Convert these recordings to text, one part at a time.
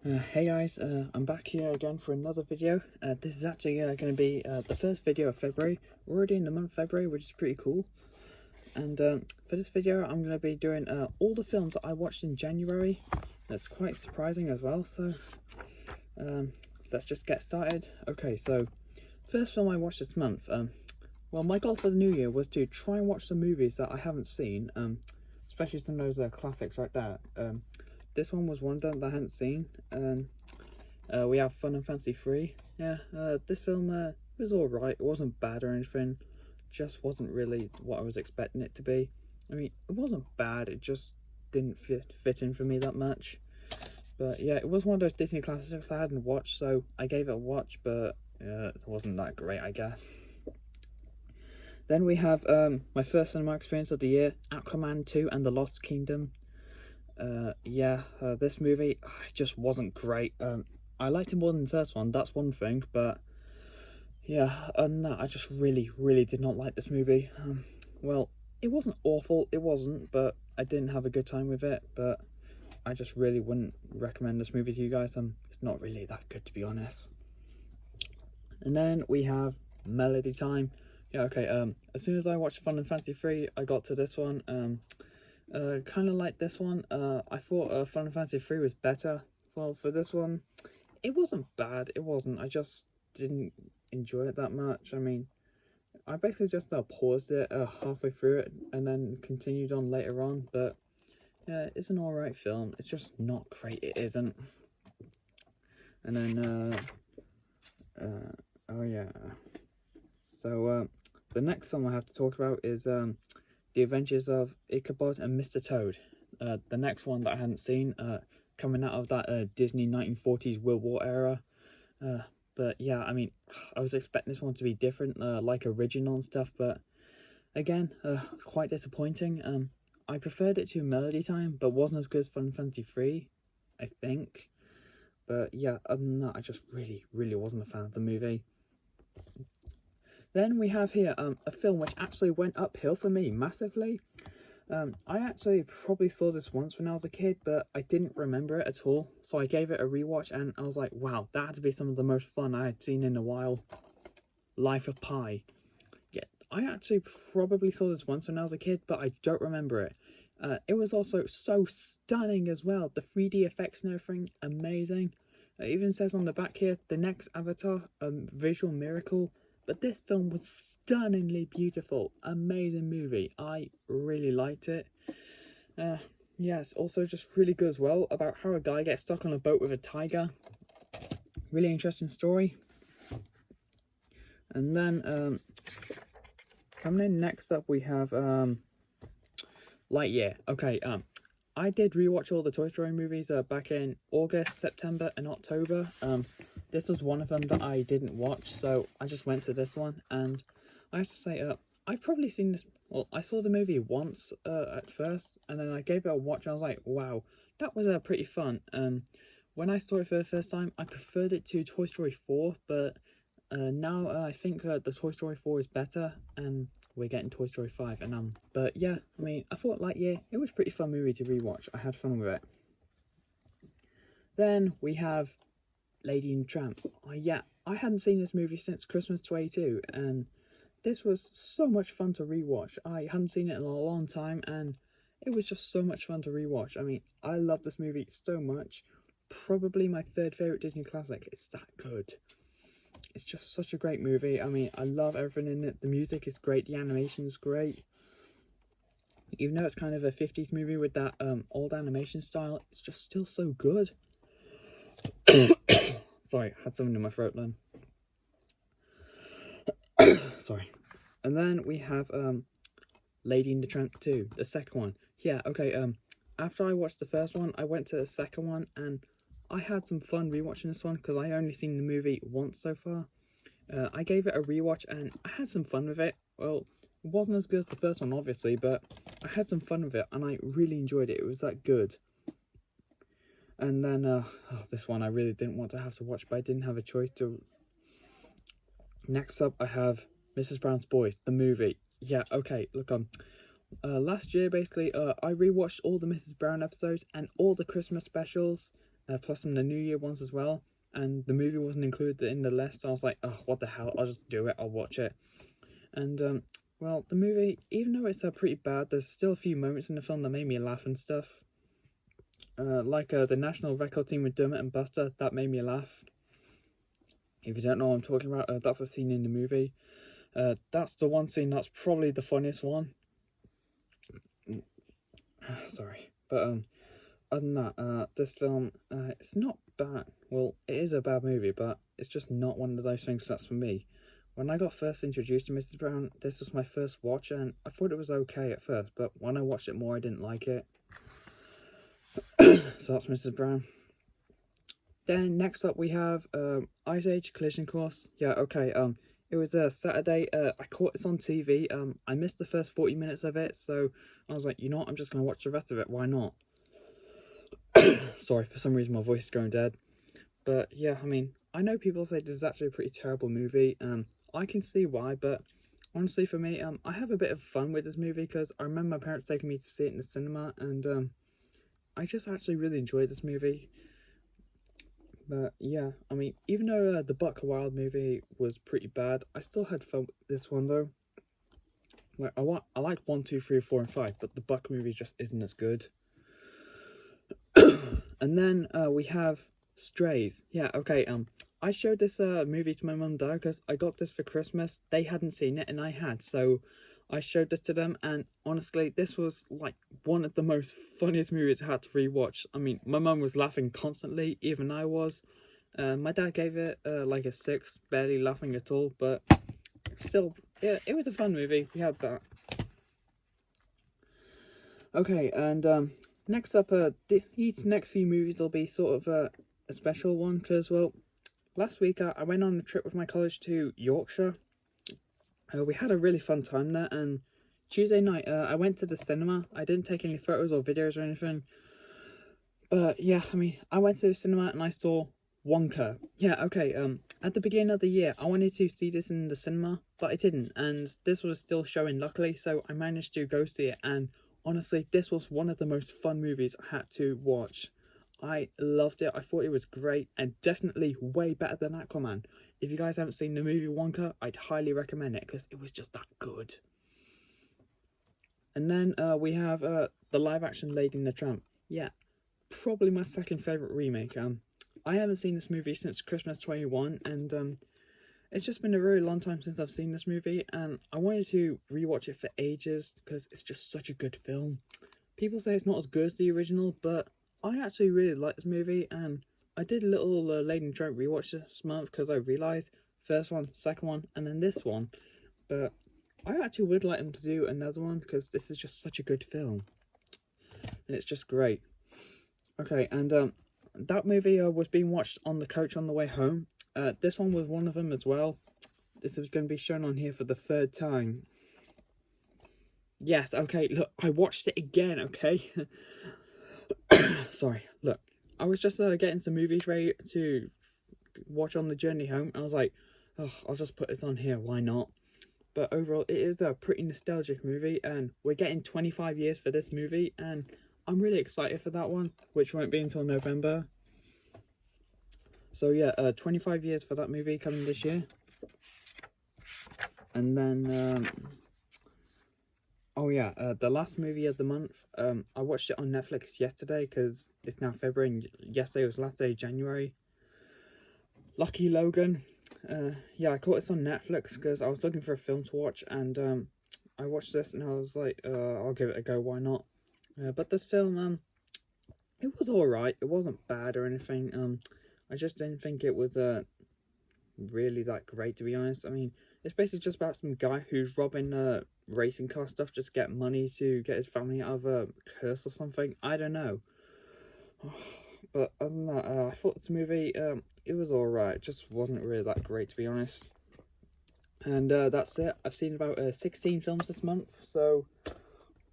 Hey guys, I'm back here again for another video. This is actually going to be the first video of February. We're already in the month of February, which is pretty cool. And for this video, I'm going to be doing all the films that I watched in January. That's quite surprising as well, so let's just get started. Okay, so first film I watched this month. Well, my goal for the new year was to try and watch some movies that I haven't seen, especially some of those classics right there. This one was one of them that I hadn't seen. We have Fun and Fancy Free. Yeah, this film was alright. It wasn't bad or anything. Just wasn't really what I was expecting it to be. I mean, it wasn't bad. It just didn't fit in for me that much. But yeah, it was one of those Disney classics I hadn't watched, so I gave it a watch, but it wasn't that great, I guess. Then we have my first cinema experience of the year, Aquaman 2 and the Lost Kingdom. This movie just wasn't great. I liked it more than the first one, that's one thing, but yeah, no, I just really did not like this movie. Well, it wasn't awful, it wasn't, but I didn't have a good time with it, but I just really wouldn't recommend this movie to you guys. It's not really that good, to be honest. And then we have Melody Time. Yeah, okay, as soon as I watched Fun and Fancy Free, I got to this one. Kind of like this one. I thought Fun and Fancy 3 was better. Well, for this one, it wasn't bad. It wasn't. I just didn't enjoy it that much. I mean, I basically just paused it halfway through it and then continued on later on. But yeah, it's an alright film. It's just not great. It isn't. And then, oh yeah. So the next film I have to talk about is The Adventures of Ichabod and Mr. Toad. The next one that I hadn't seen, coming out of that Disney 1940s World War era. But yeah, I mean, I was expecting this one to be different, like original and stuff, but again, quite disappointing. I preferred it to Melody Time, but wasn't as good as Fun and Fancy 3, I think. But yeah, other than that, I just really wasn't a fan of the movie. Then we have here a film which actually went uphill for me massively. I actually probably saw this once when I was a kid, but I didn't remember it at all. So I gave it a rewatch and I was like, wow, that had to be some of the most fun I had seen in a while. Life of Pi. Yeah, I actually probably saw this once when I was a kid, but I don't remember it. It was also so stunning as well. The 3D effects and everything, amazing. It even says on the back here, the next Avatar, visual miracle. But this film was stunningly beautiful. Amazing movie. I really liked it. Yes, also just really good as well about how a guy gets stuck on a boat with a tiger. Really interesting story. And then coming in next up we have Lightyear. Okay, I did rewatch all the Toy Story movies back in August, September and October. This was one of them that I didn't watch, so I just went to this one, and I have to say, I've probably seen this, well, I saw the movie once at first, and then I gave it a watch, and I was like, wow, that was pretty fun. When I saw it for the first time, I preferred it to Toy Story 4, but now I think the Toy Story 4 is better, and we're getting Toy Story 5, and but yeah, I mean, I thought Lightyear, it was a pretty fun movie to rewatch. I had fun with it. Then we have Lady and the Tramp. Oh, yeah, I hadn't seen this movie since Christmas 22, and this was so much fun to rewatch. I hadn't seen it in a long time, and it was just so much fun to rewatch. I mean, I love this movie so much. Probably my third favourite Disney classic. It's that good. It's just such a great movie. I mean, I love everything in it. The music is great. The animation is great. Even though it's kind of a 50s movie with that old animation style, it's just still so good. Sorry, I had something in my throat then. Sorry. And then we have Lady and the Tramp 2, the second one. Yeah, okay, after I watched the first one, I went to the second one, and I had some fun rewatching this one, because I only seen the movie once so far. I gave it a rewatch, and I had some fun with it. Well, it wasn't as good as the first one, obviously, but I had some fun with it, and I really enjoyed it. It was that good. And then, this one I really didn't want to have to watch, but I didn't have a choice to. Next up, I have Mrs. Brown's Boys, the movie. Yeah, okay, look, last year, basically, I rewatched all the Mrs. Brown episodes and all the Christmas specials, plus some of the New Year ones as well. And the movie wasn't included in the list, so I was like, oh, what the hell, I'll just do it, I'll watch it. And, well, the movie, even though it's pretty bad, there's still a few moments in the film that made me laugh and stuff. Like the National Record Team with Dermot and Buster, that made me laugh. If you don't know what I'm talking about, that's a scene in the movie. That's the one scene that's probably the funniest one. Sorry. But, other than that, this film, it's not bad. Well, it is a bad movie, but it's just not one of those things that's for me. When I got first introduced to Mrs. Brown, this was my first watch, and I thought it was okay at first, but when I watched it more, I didn't like it. So that's Mrs. Brown. Then next up we have Ice Age Collision Course. Yeah, okay, it was a Saturday. I caught this on TV. I missed the first 40 minutes of it, so I was like, you know what, I'm just going to watch the rest of it, why not? Sorry, for some reason my voice is going dead. But yeah, I mean, I know people say this is actually a pretty terrible movie. I can see why, but honestly for me, I have a bit of fun with this movie because I remember my parents taking me to see it in the cinema, and I just actually really enjoyed this movie. But yeah, I mean, even though the Buck Wild movie was pretty bad, I still had fun with this one though. Like I like 1, 2, 3, 4, and 5, but the Buck movie just isn't as good. And then we have Strays. Yeah, okay. I showed this movie to my mum and dad because I got this for Christmas. They hadn't seen it and I had, so I showed this to them, and honestly, this was like one of the most funniest movies I had to rewatch. I mean, my mum was laughing constantly, even I was. My dad gave it like a 6, barely laughing at all, but still, yeah, it was a fun movie. We had that. Okay, and next up, these next few movies will be sort of a special one because, well, last week I went on a trip with my college to Yorkshire. We had a really fun time there, and Tuesday night I went to the cinema. I didn't take any photos or videos or anything, but yeah, I mean, I went to the cinema and I saw Wonka. Yeah, okay, at the beginning of the year I wanted to see this in the cinema, but I didn't, and this was still showing luckily, so I managed to go see it, and honestly, this was one of the most fun movies I had to watch. I loved it. I thought it was great, and definitely way better than Aquaman. If you guys haven't seen the movie Wonka, I'd highly recommend it because it was just that good. And then we have the live-action Lady and the Tramp. Yeah, probably my second favourite remake. I haven't seen this movie since Christmas 21, and it's just been a very long time since I've seen this movie, and I wanted to rewatch it for ages because it's just such a good film. People say it's not as good as the original, but I actually really like this movie, and I did a little Lady and the Tramp rewatch this month because I realised first one, second one, and then this one. But I actually would like them to do another one because this is just such a good film, and it's just great. Okay, and that movie was being watched on the coach on the way home. This one was one of them as well. This is going to be shown on here for the 3rd time. Yes, okay, look, I watched it again, okay? Sorry, look, I was just getting some movies ready to watch on the journey home. I was like, oh, I'll just put this on here, why not? But overall, it is a pretty nostalgic movie, and we're getting 25 years for this movie, and I'm really excited for that one, which won't be until November. So yeah, 25 years for that movie coming this year. And then, oh yeah, the last movie of the month, I watched it on Netflix yesterday because it's now February and yesterday was last day of January. Lucky Logan. Yeah, I caught this on Netflix because I was looking for a film to watch, and I watched this and I was like, I'll give it a go, why not? But this film, it was alright, it wasn't bad or anything. I just didn't think it was really that great, to be honest. I mean, it's basically just about some guy who's robbing racing car stuff just to get money to get his family out of a curse or something. I don't know. But other than that, I thought this movie, it was alright. It just wasn't really that great, to be honest. And that's it. I've seen about 16 films this month. So,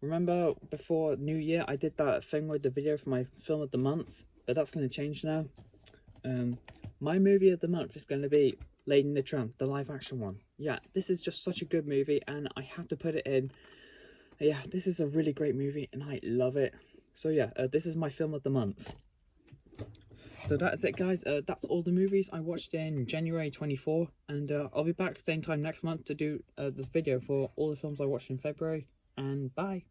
remember before New Year, I did that thing with the video for my film of the month. But that's going to change now. My movie of the month is going to be Lady and the Tramp, the live action one. Yeah, this is just such a good movie and I have to put it in. Yeah, this is a really great movie and I love it. So yeah, this is my film of the month. So that's it, guys. That's all the movies I watched in January 24, and I'll be back same time next month to do this video for all the films I watched in February, and bye.